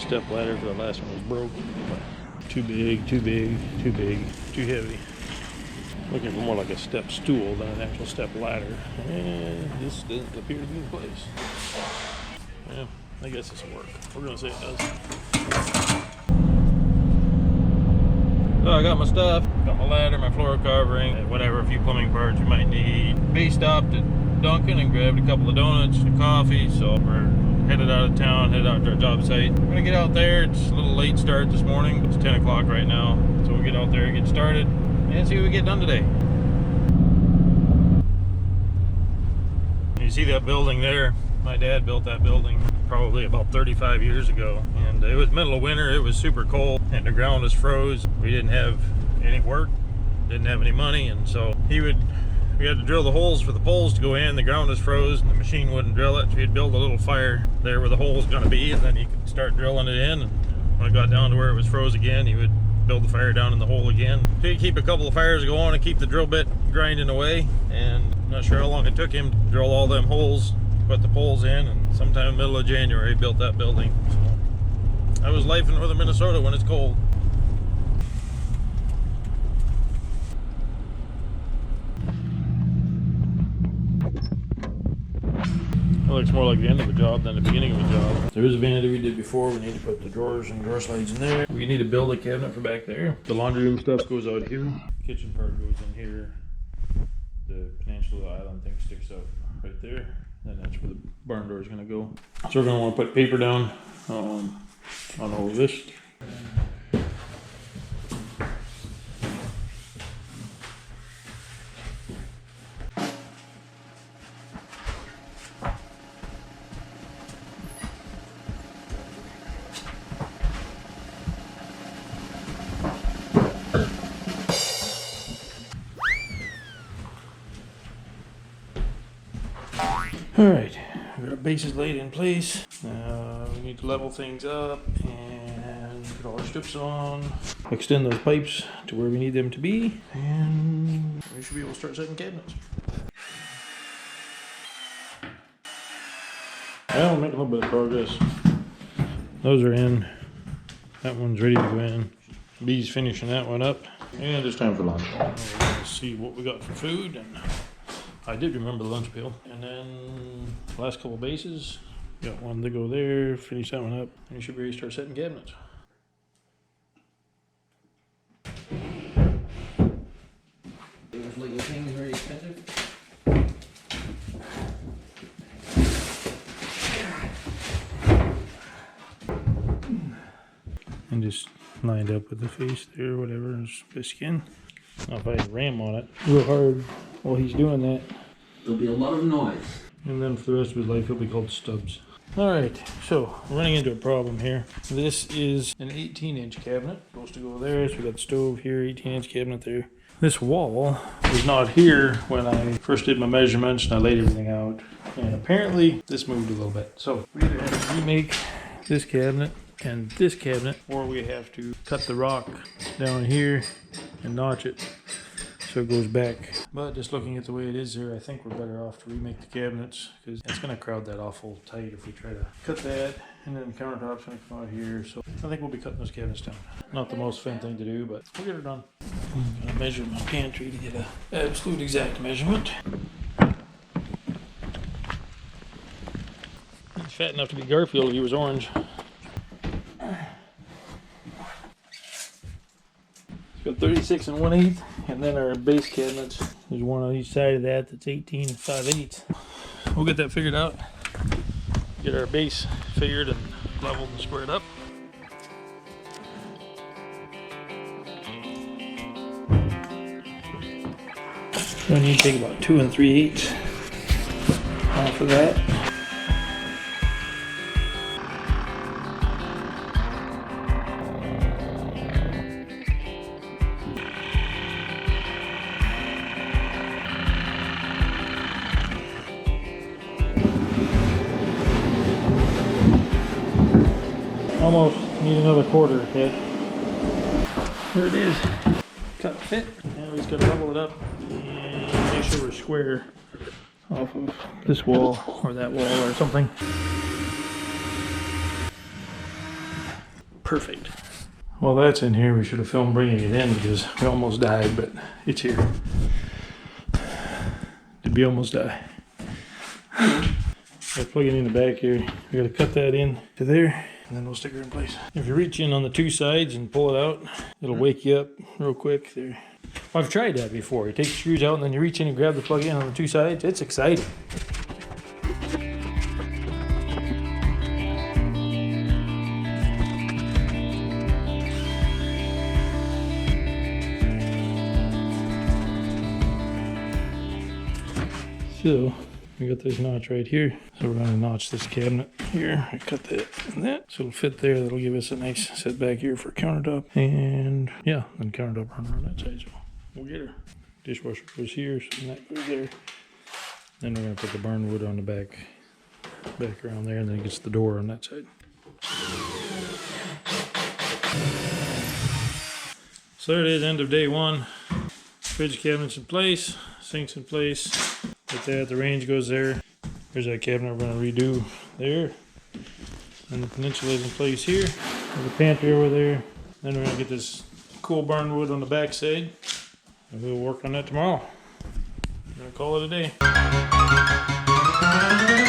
step ladder, for the last one was broke. Too big, too big, too big, too heavy. Looking for more like a step stool than an actual step ladder. And this doesn't appear to be the place. Yeah, I guess this will work. We're gonna say it does. So I got my stuff, got my ladder, my floor covering, whatever, a few plumbing parts you might need. B stopped at Dunkin' and grabbed a couple of donuts and coffee, so we're headed out of town, headed out to our job site. We're gonna get out there. It's a little late start this morning. It's 10 o'clock right now, so we'll get out there, get started, and see what we get done today. You see that building there? My dad built that building probably about 35 years ago, and it was middle of winter. It was super cold and the ground was froze. We didn't have any work, didn't have any money, and so we had to drill the holes for the poles to go in. The ground was froze and the machine wouldn't drill it, so he'd build a little fire there where the hole was going to be, and then he could start drilling it in, and when it got down to where it was froze again, he would build the fire down in the hole again. So he'd keep a couple of fires going and keep the drill bit grinding away, and I'm not sure how long it took him to drill all them holes, put the poles in, and sometime in the middle of January he built that building. So that was life in northern Minnesota when it's cold. It looks more like the end of a job than the beginning of a job. There is a vanity we did before. We need to put the drawers and drawer slides in there. We need to build a cabinet for back there. The laundry room stuff goes out here. Kitchen part goes in here. The peninsula island thing sticks out right there. And that's where the barn door is going to go. So we're going to want to put paper down on all of this. Alright, we've got our bases laid in place. We need to level things up and put all our strips on. Extend those pipes to where we need them to be. And we should be able to start setting cabinets. Well, we're making a little bit of progress. Those are in. That one's ready to go in. B's finishing that one up. And it's time for lunch. Let's see what we got for food. And I did remember the lunch pail. And then last couple bases, got one to go there, finish that one up, and you should be ready to start setting cabinets. Those little things very expensive. And just lined up with the face there, whatever, is the skin. Now if I ram on it real hard while he's doing that, There'll be a lot of noise. and then for the rest of his life he'll be called Stubbs. Alright, so we're running into a problem here. This is an 18-inch cabinet, supposed to go there, so we got the stove here, 18-inch cabinet there. This wall was not here when I first did my measurements and I laid everything out, and apparently this moved a little bit. So we either have to remake this cabinet and this cabinet, or we have to cut the rock down here and notch it so it goes back. But just looking at the way it is here, I think we're better off to remake the cabinets, because it's going to crowd that awful tight if we try to cut that, and then the countertop's going to come out here. So I think we'll be cutting those cabinets down. Not the most fun thing to do, but we'll get it done. I'm going to measure my pantry to get an absolute exact measurement. He's fat enough to be Garfield if he was orange. Got 36 1/8, and then our base cabinets, there's one on each side of that that's 18 5/8. We'll get that figured out, get our base figured and leveled and squared up. So I need to take about 2 3/8 off of that. Almost need another quarter hit. There it is. Cut fit. Now we just gotta level it up and make sure we're square off of this wall or that wall or something. Perfect. Well, that's in here. We should have filmed bringing it in because we almost died, but it's here. Did we almost die? I plug it in the back here. We gotta cut that in to there, and then we'll stick her in place. If you reach in on the two sides and pull it out, it'll wake you up real quick there. Well, I've tried that before. You take the screws out and then you reach in and grab the plug in on the two sides. It's exciting. So we got this notch right here. So we're going to notch this cabinet here. I cut that and that. So it'll fit there. That'll give us a nice set back here for countertop. And yeah, then countertop runner on that side. So we'll get her. Dishwasher goes here, so that goes there. Then we're going to put the barn wood on the back around there, and then it gets the door on that side. So there it is, end of day one. Fridge cabinet's in place, sink's in place. Like that, the range goes there. There's that cabinet we're going to redo there. And the peninsula's in place here. There's the pantry over there. Then we're going to get this cool barn wood on the back side. And we'll work on that tomorrow. I'm going to call it a day.